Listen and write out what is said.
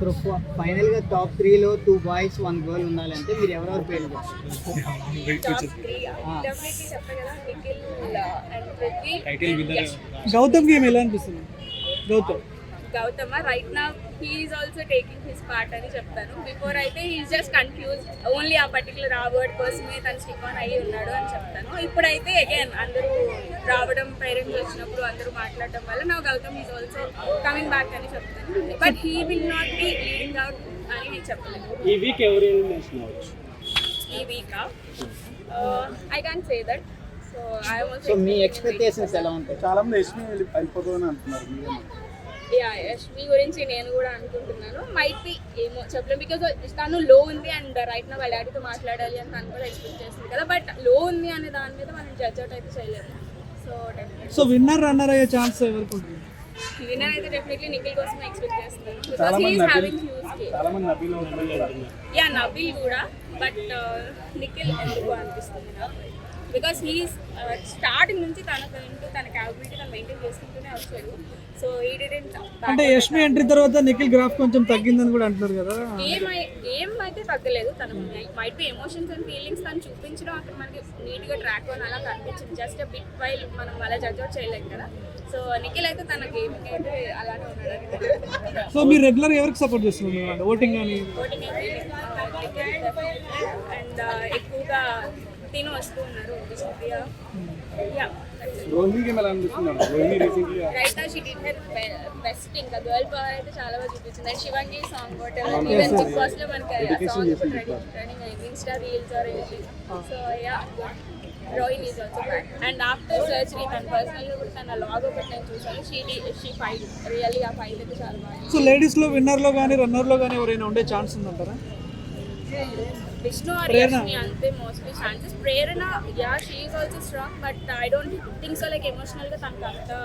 ఇప్పుడు ఫైనల్ గా టాప్ 3 లో 2 బాయ్స్ 1 గర్ల్ ఉండాలంటే మీరు ఎవరెవరు పేర్లు చెప్తారు? డెఫినెట్లీ చెప్పా కదా, నిఖిల్ అండ్ పృథ్వీ. గౌతమ్ గేమ్ ఎలా అనిపిస్తుంది? గౌతమ్ రైట్ నా he's also taking his part అని చెప్తాను. బిఫోర్ అయితే హీఈస్ జస్ట్ కన్ఫ్యూజ్, ఓన్లీ ఆ పర్టికులర్ ఆ వర్డ్ కోసమే తను స్టిక్ ఆన్ అయ్యి ఉన్నాడు అని చెప్తాను. ఇప్పుడైతే అగైన్ అందరూ రావడం, పేరెంట్స్ వచ్చినప్పుడు అందరూ మాట్లాడటం వల్ల నా Gautam is also coming back అని చెప్తాను. But he will not be leading out అని నేను చెప్పలేను. ఈ వీక్ ఎవరు ఎలిమినేషన్ అవ్వచ్చు? ఈ week I can say that. So I also so మీ ఎక్స్పెక్టేషన్స్ ఎలా ఉంటాయి? చాలా మంది యష్మి వెళ్ళిపోతుందని అంటున్నారు. యష్మి గురించి నేను కూడా అనుకుంటున్నాను. మైట్ బి ఏమో చెప్పలేము, బికాజ్ తను లో ఉంది అండ్ రైట్ నా వాళ్ళ డాడీతో మాట్లాడాలి అని తను కూడా ఎక్స్పెక్ట్ చేస్తుంది కదా. బట్ లో ఉంది అనే దాని మీద మనం జడ్జ్ అవుట్ అయితే చేయలేము. సో విన్నర్ రన్నర్ అయ్యే ఛాన్స్ ఎవరికి ఉంటుంది? విన్నర్ అయితే డెఫినెట్లీ నిఖిల్ కోసం ఎక్స్పెక్ట్ చేస్తున్నాను. Because he is having huge scale. చాలా మంది నబీల్ అవుతుంది. యా నబీల్ కూడా, బట్ నిఖిల్ ఎందుకు అనిపిస్తుంది నాకు, బికాస్ హీస్ స్టార్టింగ్ నుంచి తన క్యాపబిలిటీ తను మెయింటైన్ చేసుకుంటూనే వచ్చాడు. సో ఈ డిడెంట్ అంటే యష్మి ఎంట్రీ తర్వాత నిఖిల్ గ్రాఫ్ కొంచెం తగ్గిందని కూడా అంటున్నారు కదా. గేమ్ అయితే తగ్గలేదు. తను might be emotions and feelings తను చూపించడం అక్కడ మనకి నీట్గా ట్రాక్ అని అలా కనిపించింది. జస్ట్ బిట్ వైల్ మనం అలా జడ్జ్ అవుట్ చేయలేం కదా. సో నిఖిల్ అయితే తన గేమ్ అయితే అలానే ఉన్నాడు. సో మీరు రెగ్యులర్ ఎవరికి సపోర్ట్ చేస్తున్నారు? ఓటింగ్ అని ఓటింగ్ అయితే అండ్ ఎక్కువగా తిను వస్తూ ఉన్నారు. రోహిణి గేమ్ ఎలా అనిపిస్తుంది? రోహిణి రీసెంట్లీ రైట్ నా షీ డిడ్ హర్ బెస్ట్. ఇంకా గర్ల్ పవర్ అయితే చాలా బాగా చూపించింది. అండ్ శివంగి సాంగ్ కూడా ఈవెన్ బిగ్ బాస్ లో మనకి సాంగ్ ట్రెండింగ్ అయింది, Insta reels or anything. So yeah Rohini is also back. And after surgery తన పర్సనల్గా కూడా తన లాగ్ ఒకటి నేను చూసాను. షీ ఫైట్ రియల్లీ, ఆ ఫైట్ అయితే చాలా బాగా. సో లేడీస్ లో విన్నర్ లో కానీ రన్నర్ లో కానీ ఎవరైనా ఉండే ఛాన్స్ ఉందంటారా? విష్ణు ఆర్ యష్మి అంతే mostly chances. Prerana yeah she is also strong, but I don't think so like ఎమోషనల్గా తనకు అంత